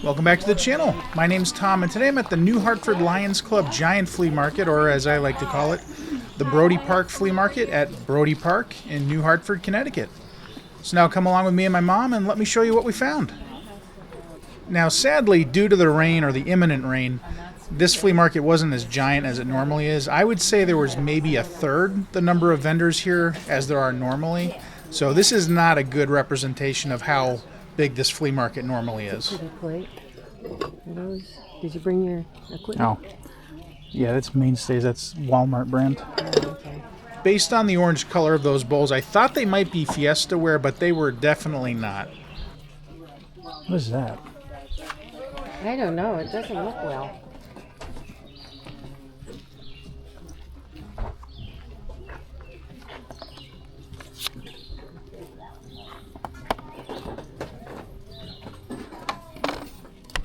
Welcome back to the channel. My name's Tom, and today I'm at the New Hartford Lions Club Giant Flea Market, or as I like to call it, the Brodie Park Flea Market at Brodie Park in New Hartford, Connecticut. So now come along with me and my mom and let me show you what we found. Now sadly, due to the rain, or the imminent rain, this flea market wasn't as giant as it normally is. I would say there was maybe a third the number of vendors here as there are normally. So this is not a good representation of how big this flea market normally is. Pretty plate. Did you bring your equipment? Oh, yeah, that's Mainstays. That's Walmart brand. Oh, okay. Based on the orange color of those bowls, I thought they might be Fiesta ware, but they were definitely not. What is that? I don't know. It doesn't look well.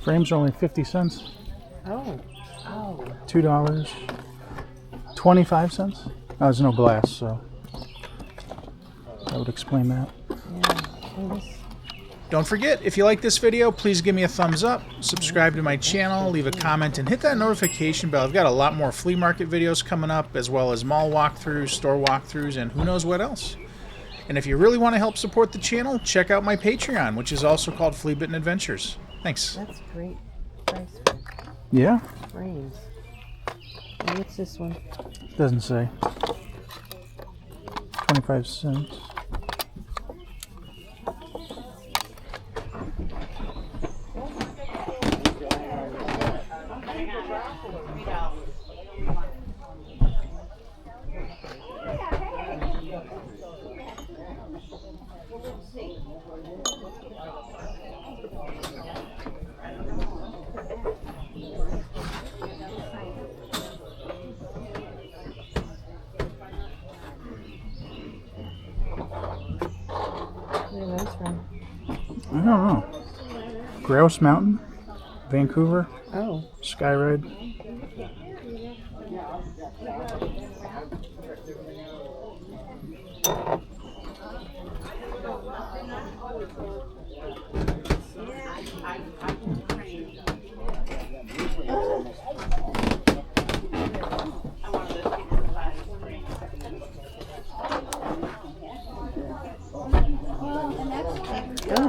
Frames are only 50 cents. Oh. $2. 25 cents? Oh, there's no glass, so that would explain that. Yeah. Don't forget, if you like this video, please give me a thumbs up, subscribe to my channel, leave a comment, and hit that notification bell. I've got a lot more flea market videos coming up, as well as mall walkthroughs, store walkthroughs, and who knows what else. And if you really want to help support the channel, check out my Patreon, which is also called Flea Bitten Adventures. Thanks. That's great price Yeah? for frames. And what's this one? Doesn't say. 25 cents. Where are those from? I don't know. Grouse Mountain, Vancouver, Oh. Skyride. Oh.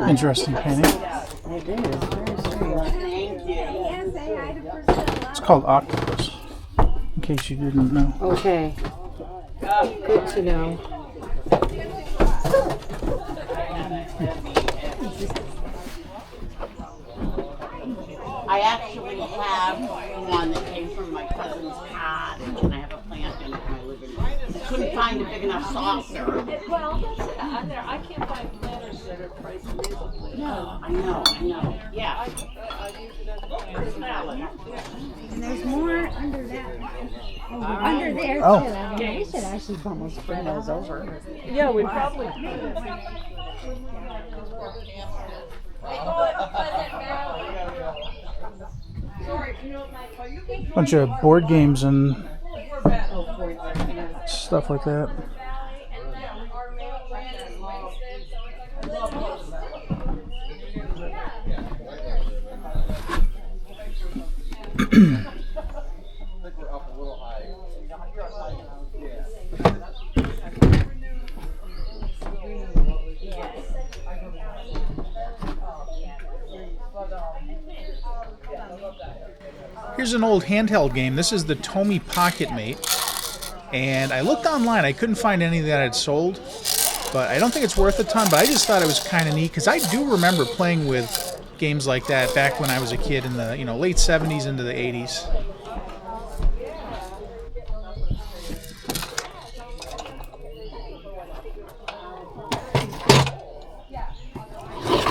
Interesting painting. It is. Very strange. It's called Octopus, in case you didn't know. Okay. Good to know. I actually have one that came from my cousin's cottage, and I have a plant in my living room. Couldn't find a big enough saucer. Well, that's it. I can't find planters that are priced reasonably. No, I know. Yeah. I use it as a plant. And there's more under that. Under there too. Oh. I mean, we should actually almost bring those over. Yeah, we probably could. Bunch of board games and stuff like that. Here's an old handheld game. This is the Tomy Pocket Mate. And I looked online. I couldn't find any that had sold. But I don't think it's worth a ton. But I just thought it was kind of neat, because I do remember playing with games like that back when I was a kid in the late 70s into the 80s.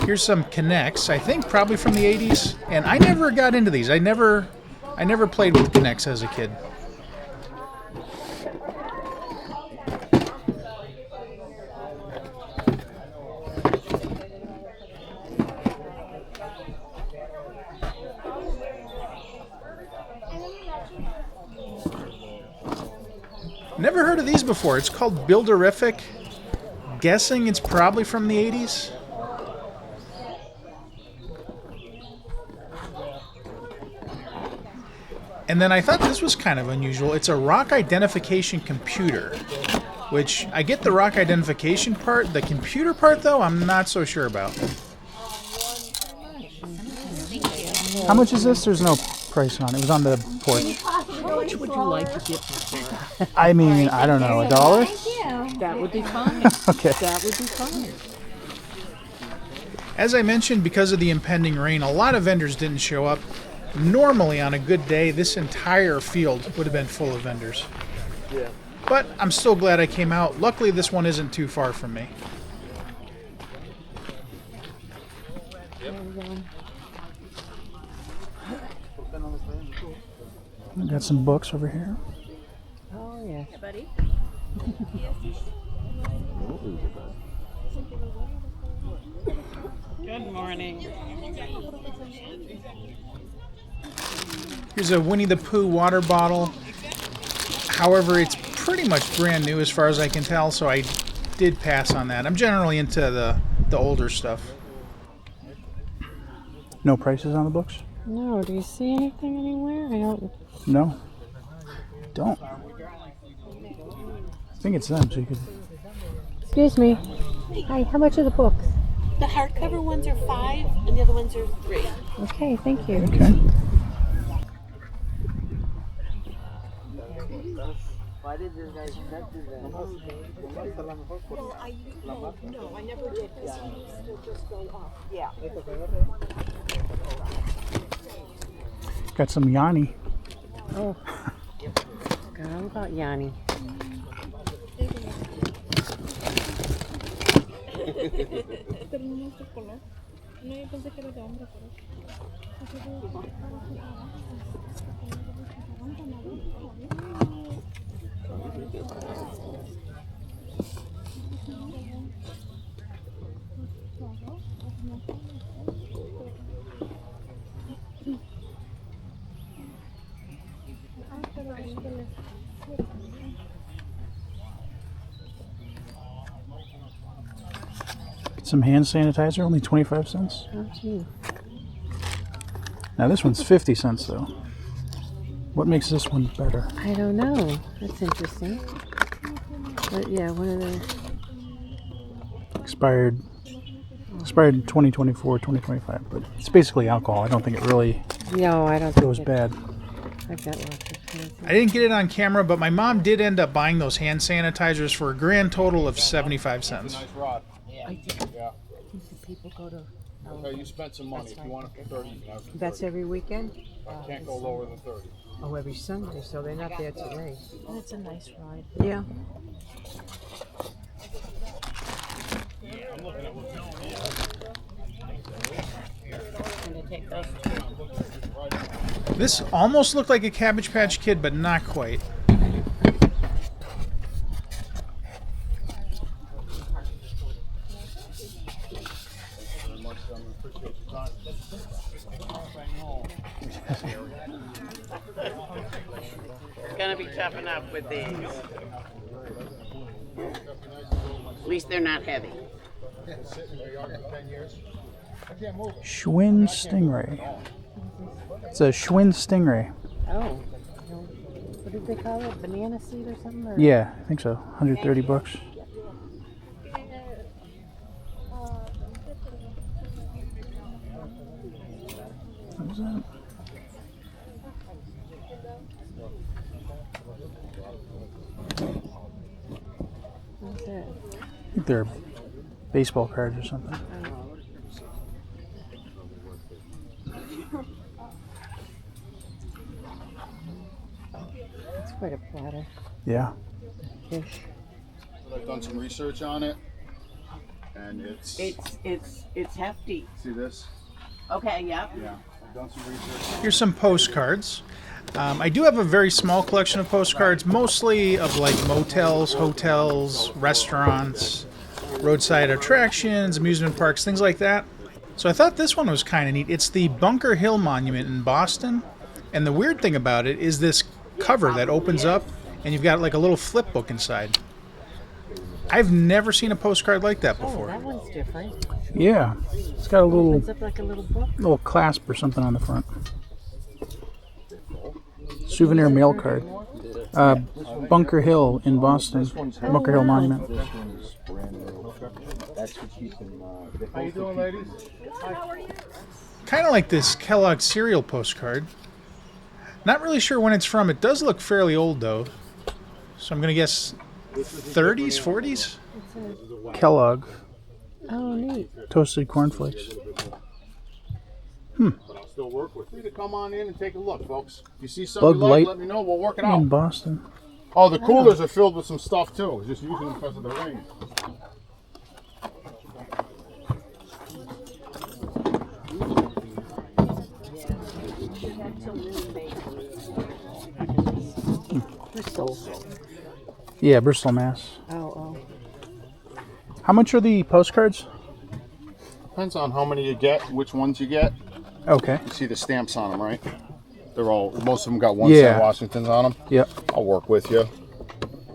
Here's some Connects, I think probably from the 80s. And I never got into these. I never played with Connects as a kid. Never heard of these before. It's called Builderific. Guessing it's probably from the 80s. And then I thought this was kind of unusual. It's a rock identification computer, which I get the rock identification part. The computer part, though, I'm not so sure about. How much is this? There's no price on it. It was on the porch. How much would you like to get this for? I mean, I don't know, $1? Thank you. That would be fine. Okay. That would be fine. As I mentioned, because of the impending rain, a lot of vendors didn't show up. Normally, on a good day, this entire field would have been full of vendors. Yeah. But I'm still glad I came out. Luckily, this one isn't too far from me. I got some books over here. Oh, yeah. Buddy? Good morning. Here's a Winnie the Pooh water bottle. However, it's pretty much brand new as far as I can tell, so I did pass on that. I'm generally into the older stuff. No prices on the books? No, do you see anything anywhere? I don't. No. Don't. I think it's them, so you could... Excuse me. Hi, how much are the books? The hardcover ones are $5 and the other ones are $3. Okay, thank you. Okay. Why did this guy not do that? No, I never did. This will just go off. Yeah. Got some Yanni. Oh. Forgot all about Yanni. Some hand sanitizer, only 25 cents. Oh, gee. Now this one's 50 cents though. What makes this one better? I don't know. That's interesting. But yeah, what are the... Expired in 2024, 2025, but it's basically alcohol. I don't think it really No, I don't think goes bad. I've got lots of things. I didn't get it on camera, but my mom did end up buying those hand sanitizers for a grand total of 75 cents. Nice rod. I think Yeah. people go to. Okay, you spent some money. If you want it for 30, you can have it for 30. That's every weekend? I can't go lower than 30. Oh, every Sunday, so they're not there today. And it's a nice ride. Yeah. I'm looking at what's Can you take those two? This almost looked like a Cabbage Patch Kid, but not quite. very much. I appreciate your time. It's gonna be tough enough with these. At least they're not heavy. Schwinn Stingray. It's a Schwinn Stingray. Oh. What did they call it? Banana seed or something? Or? Yeah, I think so. 130 bucks. What is that? What's that? I think they're baseball cards or something. It's quite a platter. Yeah. Fish. I've done some research on it, and It's hefty. see this? Okay, yep. Yeah, I've done some research. Here's some postcards. I do have a very small collection of postcards, mostly of like motels, hotels, restaurants, roadside attractions, amusement parks, things like that. So I thought this one was kind of neat. It's the Bunker Hill Monument in Boston. And the weird thing about it is this cover that opens up and you've got like a little flip book inside. I've never seen a postcard like that Oh, before. that one's different. Yeah, it's got a Opens up like a little book. little clasp or something on the front. Souvenir mail card. Bunker Hill in Boston. Bunker Hill Monument. How you doing, ladies? Kind of like this Kellogg cereal postcard. Not really sure when it's from. It does look fairly old, though. So I'm going to guess 30s, 40s? Kellogg. Oh, neat. Toasted cornflakes. But I'll still work with you. To come on in and take a look, folks. If you see something Bud you like, Light let me know. We'll work it in out. Boston. Oh, the coolers are filled with some stuff too. Just using them because of the rain. Bristol. Yeah, Bristol, Mass. Oh. How much are the postcards? Depends on how many you get, which ones you get. Okay. You see the stamps on them, right? They're all. Most of them got one Yeah. cent Washingtons on them. Yep. I'll work with you.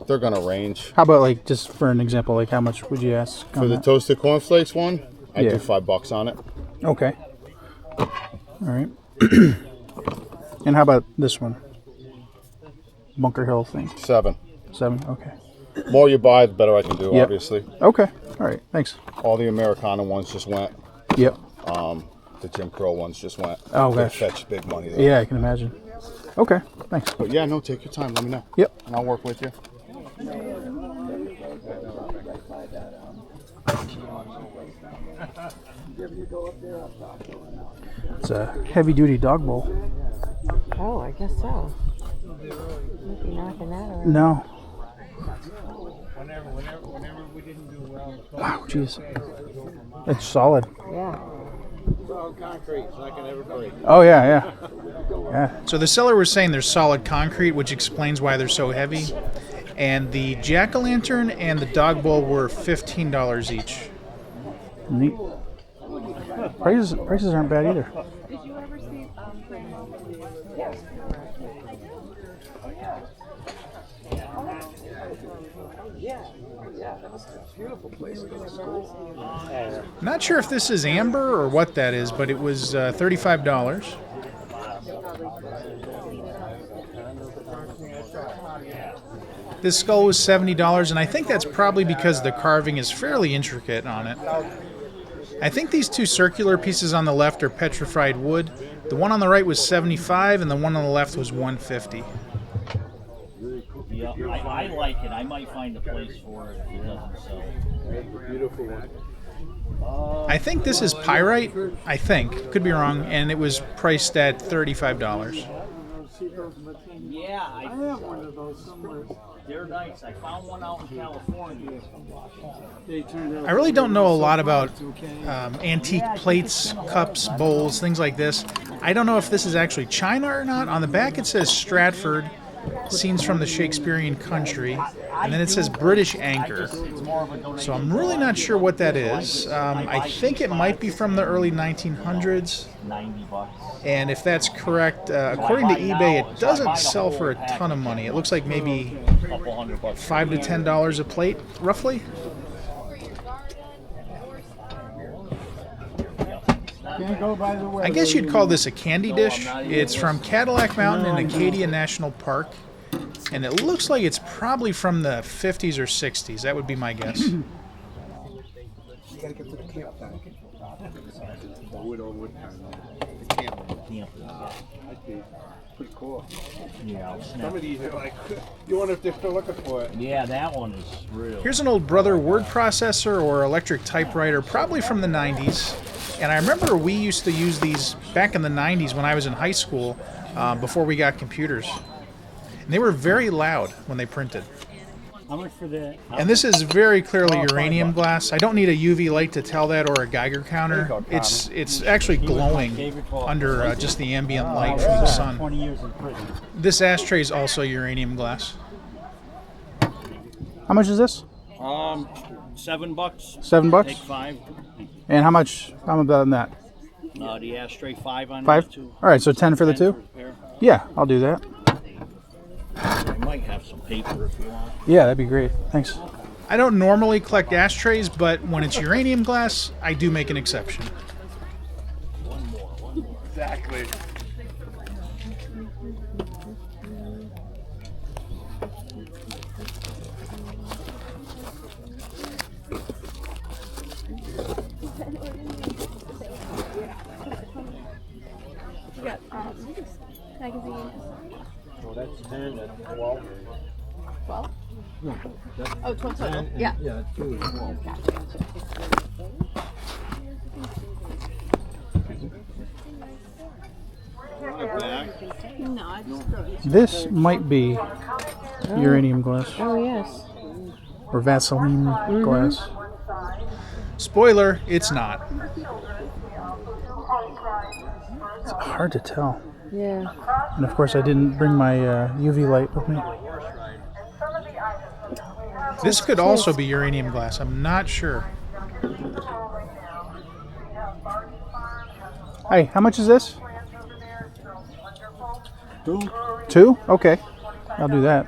They're gonna range. How about, like, just for an example, like, how much would you ask For on the that? toasted cornflakes one, I Yeah. do $5 on it. Okay. All right. And how about this one? Bunker Hill thing. 7. 7. Okay. The more you buy, the better I can do. Yep. Obviously, Okay. All right. Thanks. all the Americana ones just went. Yep. The Jim Crow ones just went. Oh, They gosh. fetch big money though. Yeah, I can imagine. Okay. Thanks. But yeah, no, take your time. Let me know. Yep. And I'll work with you. It's a heavy-duty dog bowl. Oh, I guess so. Might be knocking that around. No. Wow, jeez. It's solid. Yeah. Oh, yeah. So the seller was saying they're solid concrete, which explains why they're so heavy. And the jack-o'-lantern and the dog bowl were $15 each. Neat. Prices aren't bad either. Not sure if this is amber or what that is, but it was $35. This skull was $70, and I think that's probably because the carving is fairly intricate on it. I think these two circular pieces on the left are petrified wood. The one on the right was $75, and the one on the left was $150. Yeah, I like it. I might find a place for it if it doesn't sell. Beautiful one. I think this is pyrite. I think. Could be wrong. And it was priced at $35. Yeah, I have one of those somewhere. They're nice. I found one out in California. I really don't know a lot about antique plates, cups, bowls, things like this. I don't know if this is actually China or not. On the back it says Stratford, scenes from the Shakespearean country, and then it says British Anchor. So I'm really not sure what that is. I think it might be from the early 1900s. $90. And if that's correct, according to eBay, it doesn't sell for a ton of money. It looks like maybe Couple $100. $5 to $10 a plate, roughly. I guess you'd call this a candy dish. It's from Cadillac Mountain in Acadia National Park, and it looks like it's probably from the 50s or 60s. That would be my guess. Pretty cool. Yeah, Some of these are like, you wonder if they're still looking for it. yeah, that one is real. Here's an old Brother word processor or electric typewriter, probably from the 90s. And I remember we used to use these back in the 90s when I was in high school, before we got computers. And they were very loud when they printed. How much for that? And this is very clearly uranium glass. I don't need a UV light to tell that or a Geiger counter. It's actually glowing under just the ambient light from the sun. 20 years in prison. This ashtray is also uranium glass. How much is this? $7. $7? Take 5. And how much on that? The ashtray 5 on 5? that too. All right, so 10 for the 2? Pair. Yeah, I'll do that. I might have some paper if you want. Yeah, that'd be great. Thanks. I don't normally collect ashtrays, but when it's uranium glass, I do make an exception. Exactly. You got magazine. Well, that's 10, that's 12. 12? Oh, 12 total. Yeah. Yeah, 2 is 12. No, I just throw it. This might be uranium glass Oh, yes. or Vaseline glass. Spoiler, it's not. It's hard to tell. Yeah. And of course, I didn't bring my UV light with me. This could also be uranium glass. I'm not sure. Hey, how much is this? 2. 2? Okay. I'll do that.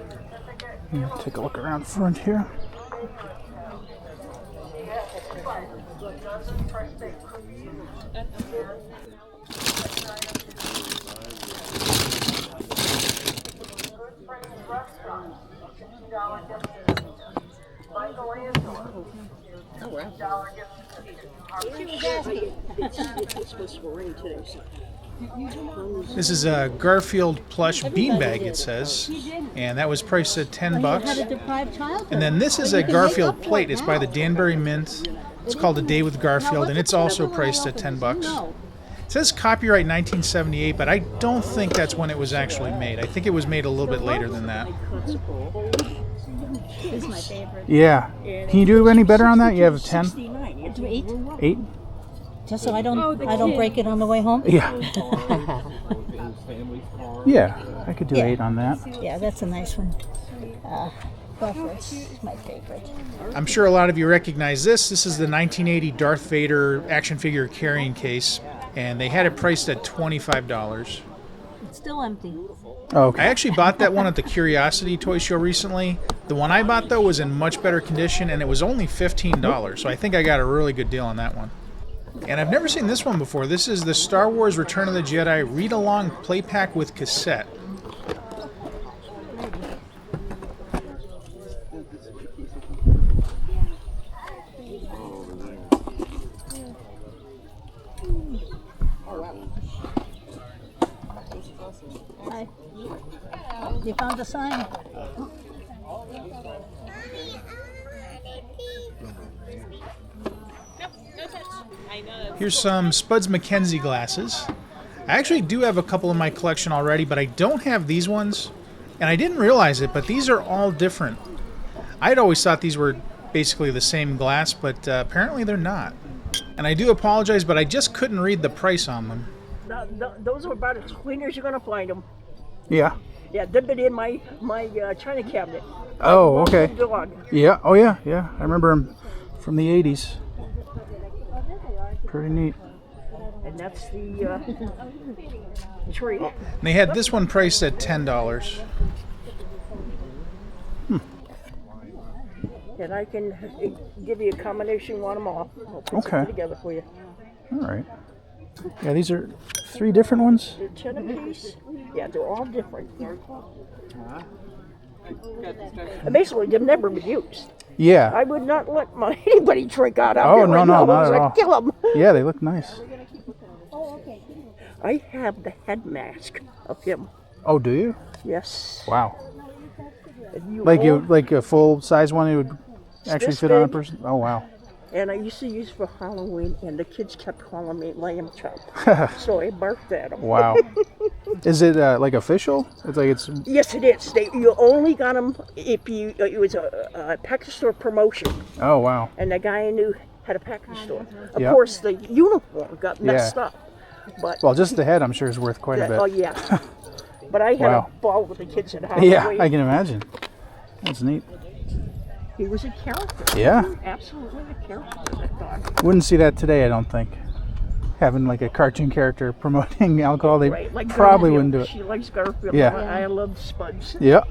Take a look around front here. This is a Garfield plush beanbag, it says, and that was priced at $10. And then this is a Garfield plate. It's by the Danbury Mint. It's called A Day with Garfield, and it's also priced at $10. It says copyright 1978, but I don't think that's when it was actually made. I think it was made a little bit later than that. This is my favorite. Yeah. Can you do any better on that? You have a 10? Do 8? 8? Just so I don't break it on the way home. Yeah. Yeah, I could do 8 on that. Yeah, that's a nice one. Buffers is my favorite. I'm sure a lot of you recognize this. This is the 1980 Darth Vader action figure carrying case, and they had it priced at $25. It's still empty. Okay. I actually bought that one at the Curiosity Toy Show recently. The one I bought, though, was in much better condition, and it was only $15, so I think I got a really good deal on that one. And I've never seen this one before. This is the Star Wars Return of the Jedi read-along play pack with cassette. Hi. You found a sign? Here's some Spuds MacKenzie glasses. I actually do have a couple in my collection already, but I don't have these ones. And I didn't realize it, but these are all different. I'd always thought these were basically the same glass, but apparently they're not. And I do apologize, but I just couldn't read the price on them. Those are about as clean as you're gonna find them. Yeah. Yeah, they've been in my china cabinet. Oh, okay. Dog. Yeah, oh yeah, yeah. I remember them from the 80s. Pretty neat. And that's the tree. And they had this one priced at $10. And I can give you a combination on them all. I'll put Okay. something together for you. All right. Yeah, these are 3 different ones. They're 10 apiece. Yeah, they're all different. And basically, they've never been used. Yeah. I would not let anybody drink out of Oh, there no, right no, now. not at I'd all. kill them. Yeah, they look nice. I have the head mask of him. Oh, do you? Yes. Wow. And you Like hold- like a full size one, it would actually this fit on a big. person. Oh, wow. And I used to use for Halloween, and the kids kept calling me lamb chop. So I barked at them. Wow. Is it like official? It's like it's. Yes, it is. You only got them if you. It was a package store promotion, Oh, wow. and the guy I knew had a package store. Of Yep. course, the uniform got messed up. But Well, just the head, I'm sure, is worth quite a bit. oh yeah. But I had Wow. a ball with the kids at Halloween. Yeah, I can imagine. That's neat. He was a character. Yeah. Absolutely a character. That dog. Wouldn't see that today, I don't think. Having like a cartoon character promoting alcohol, they Right, like probably Garfield. wouldn't do it. She likes Garfield. Yeah. I love Spuds. Yeah.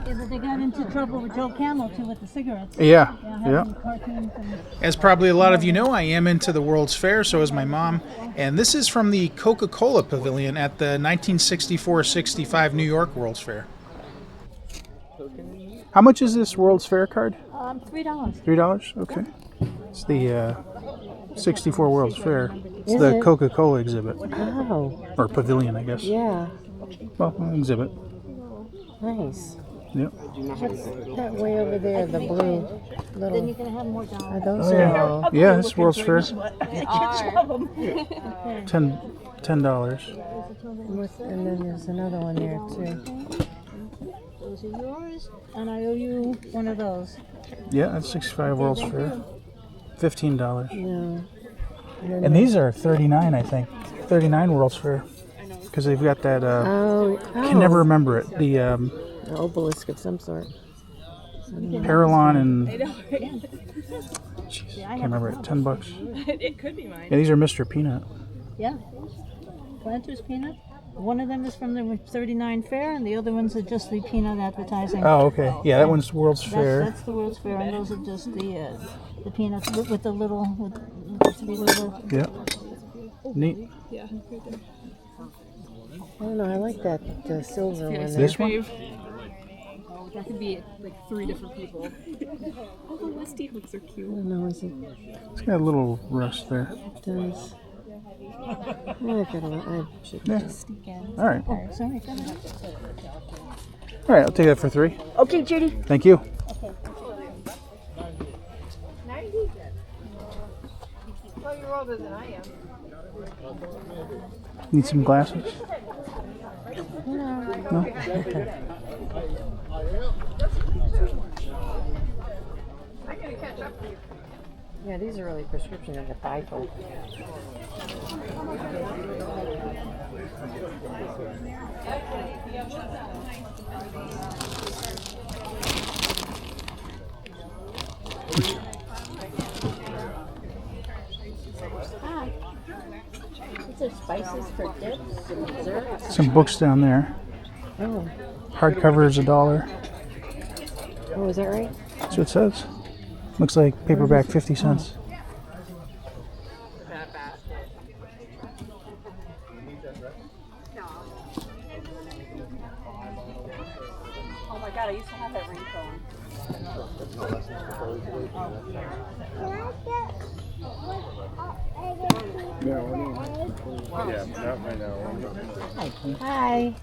Yeah, but they got into trouble with Joe Camel too with the cigarettes. Yeah, Yeah, yeah. having cartoons and As probably a lot of you know, I am into the World's Fair, so is my mom. And this is from the Coca-Cola Pavilion at the 1964-65 New York World's Fair. How much is this World's Fair card? $3. $3? Okay. It's the 64 World's Fair. It's Is the it? Coca-Cola exhibit. Oh, Or pavilion, I guess. yeah. Well, exhibit. Nice. Yep. What's that way over there? The blue Then little. you're gonna have more dollars. Are those Oh, yeah. all? Yeah, it's World's Fair. Kids love them. $10. And then there's another one there too. Those are yours, and I owe you one of those. Yeah, that's 65 World's Fair. $15. No. And these are 39, I think. 39 World's Fair. Because they've got that, Oh, I can never remember it. The An obelisk of some sort. Paralon and... Jeez, I can't remember it. $10. It could be mine. Yeah, these are Mr. Peanut. Yeah. Planters peanut. One of them is from the 39 fair, and the other ones are just the peanut advertising. Oh, okay. Yeah, that one's World's Fair. That's the World's Fair, and those are just the peanuts with the little, with the three little. Yeah. Neat. I don't know. I like that silver one. This one? Oh, that could be like 3 different people. Oh, the Westie hooks are I cute. don't know. Is it It's got a little rust there. does? I should Yeah. just. All right. Oh, sorry. Go ahead. All right, I'll take that for 3. Okay, Judy. Thank you. Well, you're older than I am. Need some glasses? No? Yeah, these are really prescription of the bifold. These are spices for dips and desserts. Some books down there. Oh, Hardcover is $1. oh, is that right? That's what it says. Looks like paperback 50 cents. Oh my god, I used to have that ringtone. Hi.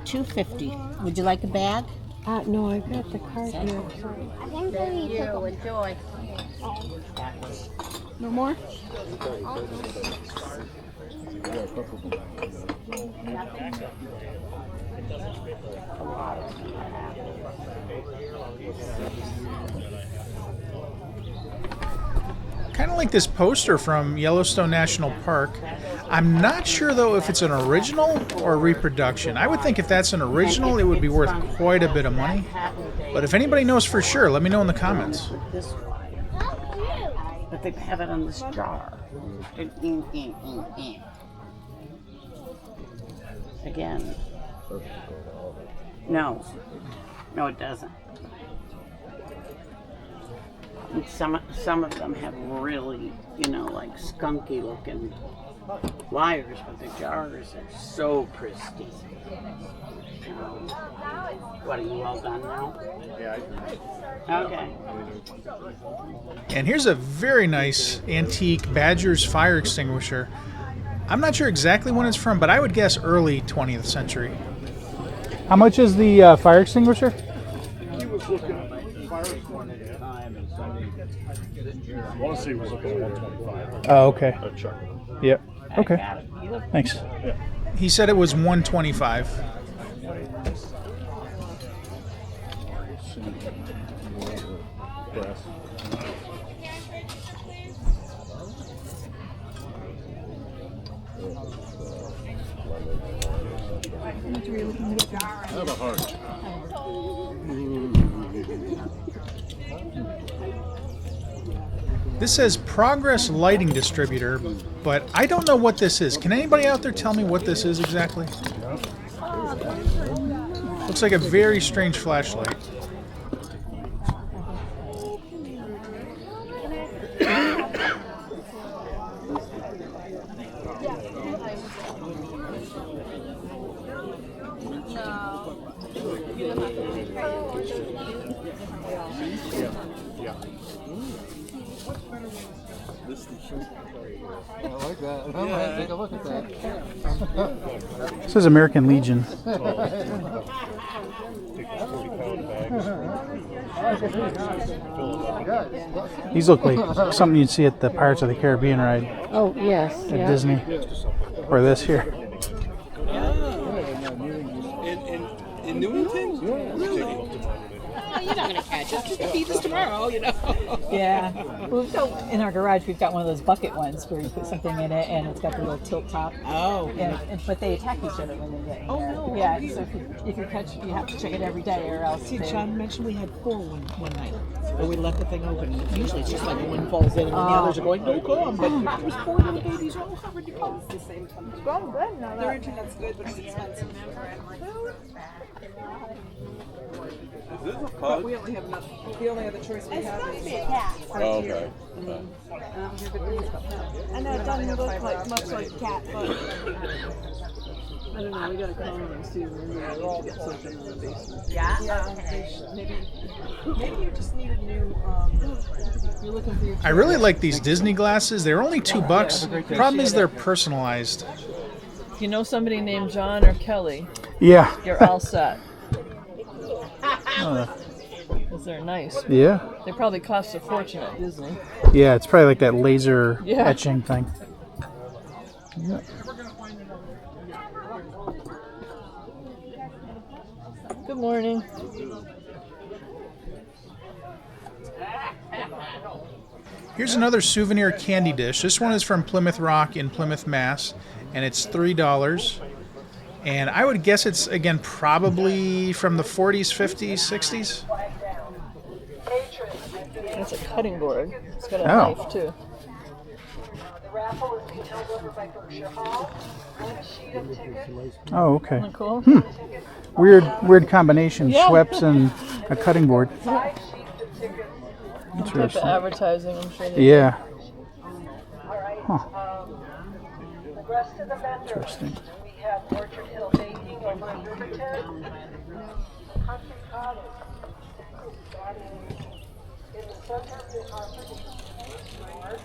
$2.50. Would you like a bag? No, I got the card here. Thank you. Enjoy. No more? Kind of like this poster from Yellowstone National Park. I'm not sure though if it's an original or a reproduction. I would think if that's an original, it would be worth quite a bit of money. But if anybody knows for sure, let me know in the comments. This one. But they have it on this jar. Again. No. No, it doesn't. And some of them have really, like skunky looking wires, but the jars are so pristine. What, are you all done now? Yeah, Okay. And here's a very nice antique Badger's fire extinguisher. I'm not sure exactly when it's from, but I would guess early 20th century. How much is the fire extinguisher? he was looking at fire one at a time, and somebody, I want to say he was looking at 125. Oh, okay. A check. Yep. Okay. Thanks. He said it was 125. Brass. I have a heart. This says Progress Lighting Distributor, but I don't know what this is. Can anybody out there tell me what this is exactly? Looks like a very strange flashlight. I like that. I might take a look at that. This is American Legion. These look like something you'd see at the Pirates of the Caribbean ride Oh, yes. at Yeah. Disney. Or this here. In Newington? You're not gonna catch us. Just feed us tomorrow, you know. Yeah. Well, so in our garage, we've got one of those bucket ones where you put something in it and it's got the little tilt top. Oh. But they attack each other when they get in there. no. Yeah. So if you catch, you have to check it every day, or else. See, they- John mentioned we had 4 one night, but we left the thing open. Usually it's just like one falls in and the others are going, no come. But there was 4 little babies. Oh, how ridiculous. The same company. Well, good. No, Their internet's good, but it's expensive. Is this a But pug? we only have enough. The only other choice we have is Oh, okay. I know it doesn't look like much like a cat, but I don't know. We gotta call them and see when they're all get something in the basement. Yeah. Maybe you just need a new. You're looking for your. I really like these Disney glasses. They're only $2. Problem is they're personalized. If you know somebody named John or Kelly, Yeah. you're all set. Uh, Because they're nice. yeah. They probably cost a fortune at Disney. Yeah, it's probably like that laser Yeah. etching thing. Yeah. Good morning. Here's another souvenir candy dish. This one is from Plymouth Rock in Plymouth, Mass. And it's $3. And I would guess it's, again, probably from the 40s, 50s, 60s. That's a cutting board. It's got a Oh. knife too. Oh, okay. Isn't that cool? Weird combination. Yeah. Schweppes and a cutting board. Some type of Interesting. advertising, I'm sure. They Yeah. Huh. Interesting. We have Orchard Hill Baking over in Riverton. Country Cottage. In the center of the Hartford store.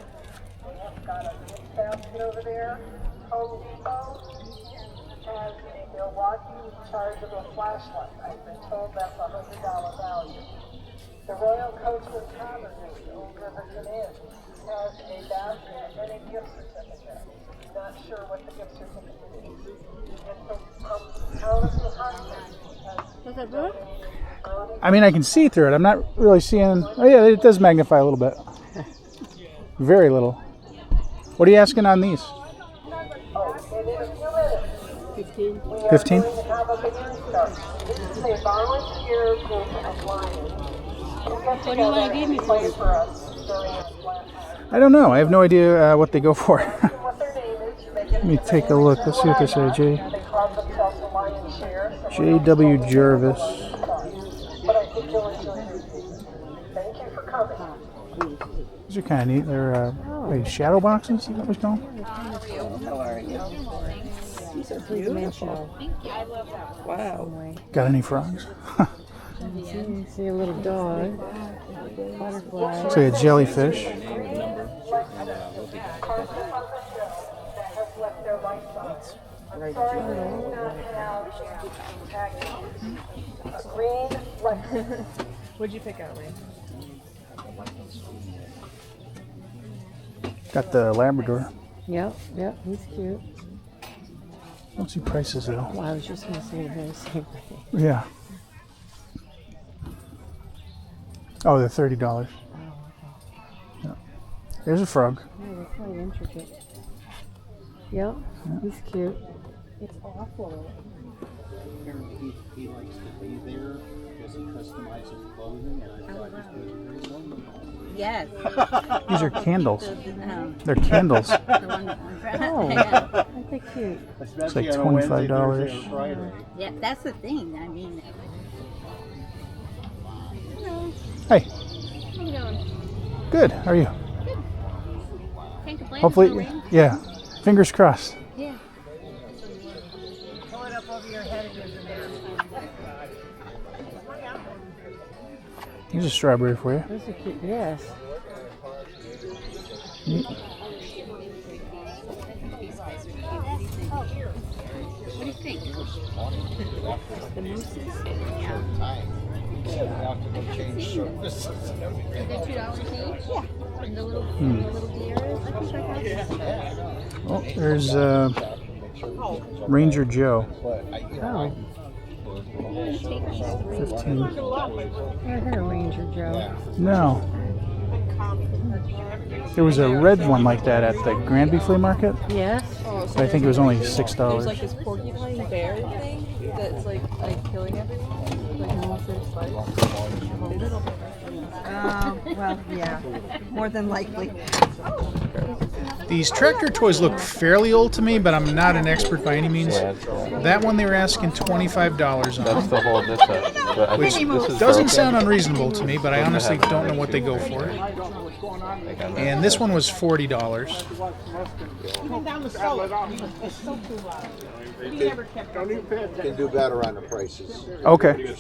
We have got a gift basket over there. Home Depot has a Milwaukee rechargeable flashlight. I've been told that's $100 value. The Royal Coachman Tavern in Old Riverton Inn has a basket and a gift certificate. Not sure what the gift certificate is. And from New Hartford Was that good? I mean, I can see through it. I'm not really seeing... Oh, yeah, it does magnify a little bit. Very little. What are you asking on these? 15. 15? This is a volunteer group of lions. What do you want to give me for it? For us during this last time. I don't know. I have no idea what they go for. What their name is, you may get Let me take a look. Let's see what they say. They call themselves the Lion Share. J.W. Jervis. But I think you'll enjoy your visit. Thank you for coming. These are kind of neat. They're wait, shadow boxes? Is that what it's called? These are three-dimensional. Wow. Got any frogs? See a little dog. Butterfly. Looks like a jellyfish. What'd you pick out, Lee? Got the Labrador. Yep, he's cute. Don't see prices though. Well, I was just going to say the very same thing. Yeah. Oh, they're $30. Yeah. There's a frog. Yeah, they're quite intricate. Yep, he's cute. It's awful. He likes to be there because he customizes clothing, and I thought this was very wonderful. yes. These are candles. The They're candles. one Oh, yeah. Aren't they cute? It's like $25. Yeah, that's the thing. I mean, Hey, how you doing? good. How are you? Can't complain. Hopefully, It's no rain. yeah. Fingers crossed. Yeah. Here's a strawberry for you. Those are cute. Yes. Neat. What do you think? The mooses. Yeah. Are they $2 each? Yeah. And the little deers. I can check out. Oh, there's Ranger Joe. Oh. 15. I heard a Ranger Joe. No. There was a red one like that at the Granby Flea Market. Yes. But I think it was only There's $6. like this porcupine bear thing that's like killing everyone. Well, yeah, more than likely. These tractor toys look fairly old to me, but I'm not an expert by any means. That one they were asking $25 on. That's the whole this set. Which doesn't sound unreasonable to me, but I honestly don't know what they go for. And this one was $40. Even down the slope, it's still too loud. We never kept up. Can do better on the prices. Okay.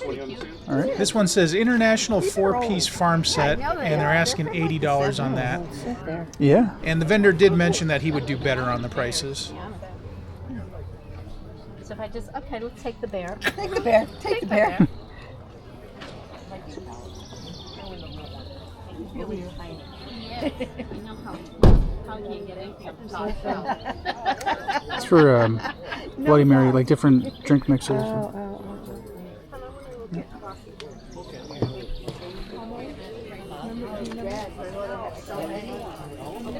All right. This one says International 4-piece farm set, and they're asking $80 on that. Sit there. Yeah. And the vendor did mention that he would do better on the prices. So if I just, okay, let's take the bear. Take the bear. Take the bear. Yeah. I know how you can't get anything up It's for Bloody Mary, like different drink mixers. This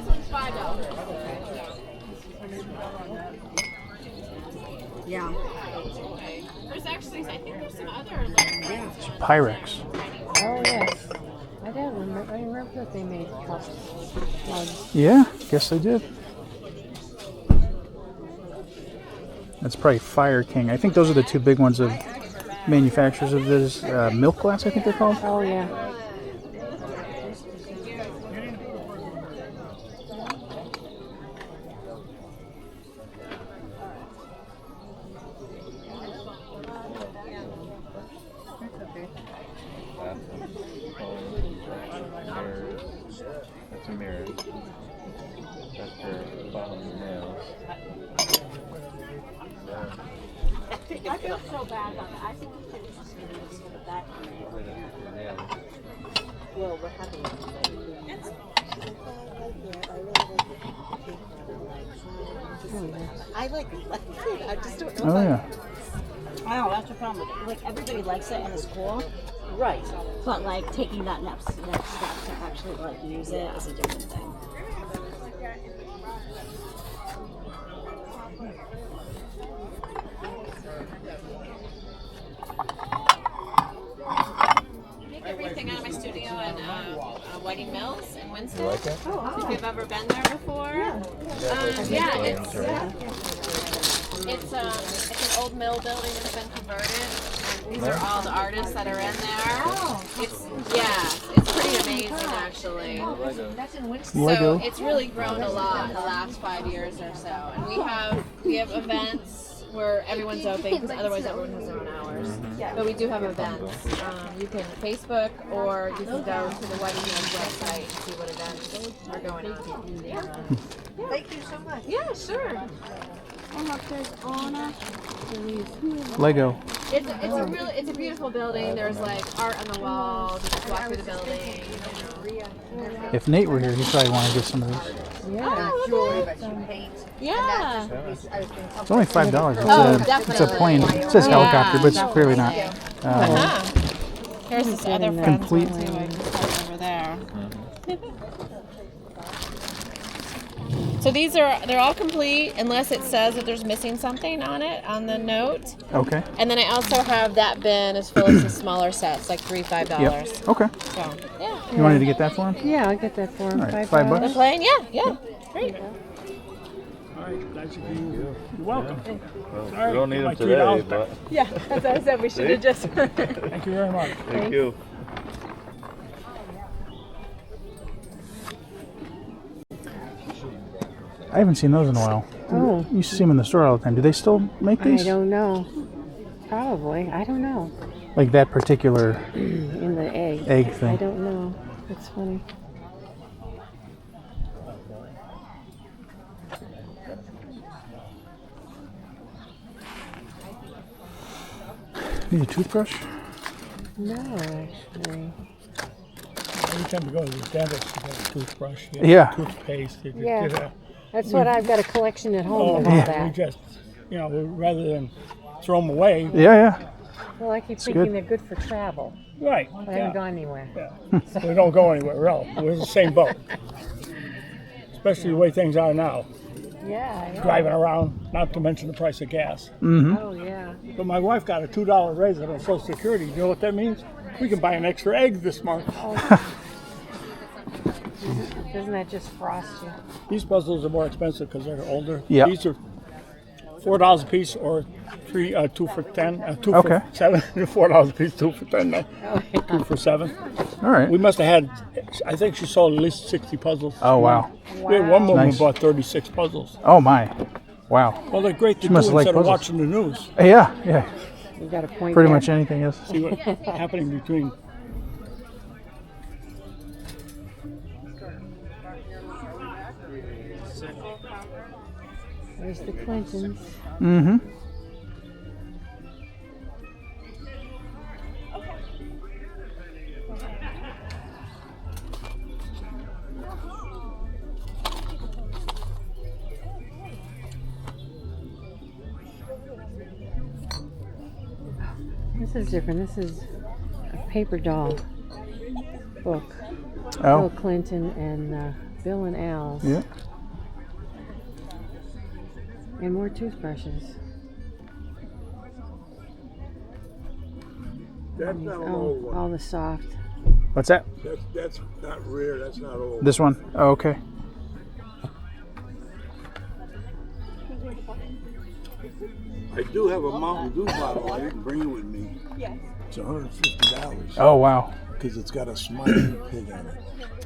one's $5. Yeah. There's actually, I think there's some other little It's Pyrex. Oh yes. I don't remember. I remember that they made cups. Mugs. Yeah, guess they did. That's probably Fire King. I think those are the two big ones of manufacturers of this milk glass, I think they're called. Oh yeah. That's a mirror. That's for following the nails. I feel so bad on it. I think we should just put that in there. Well, we're having I like it. I just don't know. Oh yeah. I know, that's the problem with it. Like, everybody likes it and it's cool. right. But, like, taking that next step to actually, like, use it is a different thing. Make everything out of my studio in Whiting Mills in Winston. You like it? If you've ever been there before. It's an old mill building that's been converted. And these are all the artists that are in there. It's pretty amazing actually. That's in Winston. Lego. So it's really grown a lot in the last 5 years or so. And we have events where everyone's open because otherwise everyone has their own hours. But we do have events. You can Facebook or you can go to the Whiting Mills website and see what events are going on. Yeah. Thank you so much. Yeah, sure. Oh, look, there's Anna. Lego. It's a beautiful building. There's like art on the walls. You just walk through the building. If Nate were here, he'd probably want to get some of these. Yeah. Jewelry that you paint. Yeah. It's only $5. It's a definitely. plane. It says helicopter, but it's clearly not. Here's this other friend Complete. too. I just put over there. So they're all complete unless it says that there's missing something on it on the note. Okay. And then I also have that bin is full of some smaller sets, like $5. Yep. Okay. So yeah. You wanted to get that for him? Yeah, I'll get that for him. All right, $5 The bucks. plane, yeah. Great. right, nice of you. You're welcome. Well, Sorry, we don't need my them today, $3 but Yeah, as I said, we should have just. Thank you very much. thank you. I haven't seen those in a while. Oh. You see them in the store all the time. Do they still make these? I don't know. Probably. I don't know. Like that particular In the egg. egg thing. I don't know. It's funny. Need a toothbrush? No, actually. Every time you go to the dentist, you get a toothbrush, you get Yeah. toothpaste. You Yeah. get a, That's what I've got a collection at home of all we that. just, you know, rather than throw them away. Yeah, yeah. Well, I keep It's thinking good. they're good for travel. Right. But I haven't gone anywhere. Yeah. We don't go anywhere else. We're in the same boat. Especially the way things are now. Yeah. Driving around, not to mention the price of gas. Mm-hmm. Oh, yeah. But my wife got a $2 raise on her Social Security. You know what that means? We can buy an extra egg this month. Doesn't that just frost you? These puzzles are more expensive because they're older. Yeah. These are $4 a piece or 2 for 10. 2 Okay. for 7. $4 a piece, 2 for 10 now. 2 for 7. All right. We must have had, I think she sold at least 60 puzzles. Oh, wow. We had one woman Nice. who bought 36 puzzles. Oh, my. Wow. Well, they're great to She do must have liked instead of puzzles. watching the news. Yeah, yeah. You got a point Pretty there. much anything is. See what's happening between. There's the Clintons. Mm-hmm. This is different. This is a paper doll book. Oh. Bill Clinton and Bill and Al's. Yeah. And more toothbrushes. That's not an Oh, old one. all the soft. What's that? That's not rare. That's not old. This one? Oh, okay. I do have a Mountain Dew bottle. I didn't bring it with me. Yes. It's $150. Oh, wow. Because it's got a smiling pig on it.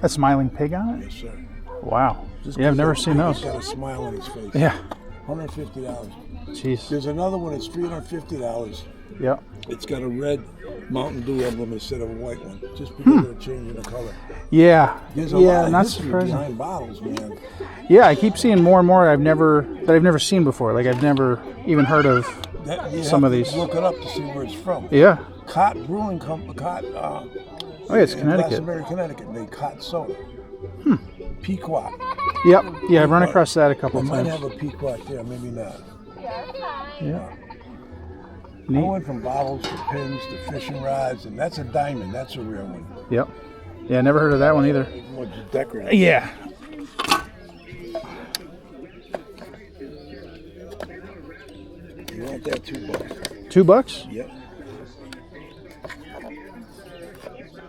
A smiling pig on it? Yes, sir. Wow. Just Yeah, I've 'cause never that seen pig those. Got a smile on his face. Yeah. $150. Jeez. There's another one that's $350. Yep. It's got a red Mountain Dew emblem instead of a white one, just because they're changing the color. Yeah. There's a Yeah, lot of not history surprising. behind bottles, man. Yeah, I keep seeing more and more that I've never seen before. Like I've never even heard of You some have of to these. Look it up to see where it's from. Yeah. Cott Brewing Company, Oh, yeah, it's in Connecticut. Glastonbury, Connecticut, made Cott soda. Pequot. Yep. Yeah, I've run across that a couple They might times. have a Pequot there, maybe not. Yeah. I Neat. went from bottles to pins to fishing rods, and that's a diamond. That's a rare one. Yep. Yeah, never heard of that one either. More just decorative. Yeah. You want that $2? $2? Yep.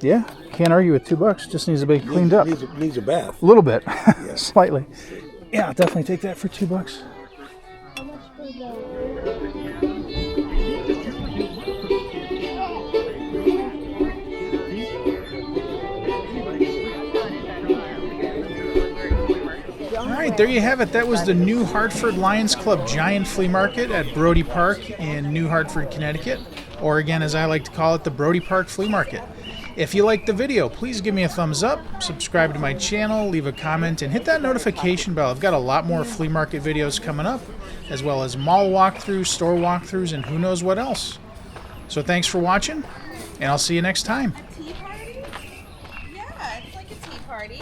Yeah. Can't argue with $2. Just needs to be cleaned up. Needs a bath. A little bit. Slightly. Yeah, I'll definitely take that for $2. All right, there you have it. That was the New Hartford Lions Club Giant Flea Market at Brodie Park in New Hartford, Connecticut, or again, as I like to call it, the Brodie Park Flea Market. If you liked the video, please give me a thumbs up, subscribe to my channel, leave a comment, and hit that notification bell. I've got a lot more flea market videos coming up, as well as mall walkthroughs, store walkthroughs, and who knows what else. So thanks for watching, and I'll see you next time. Tea party? Yeah, it's like a tea party.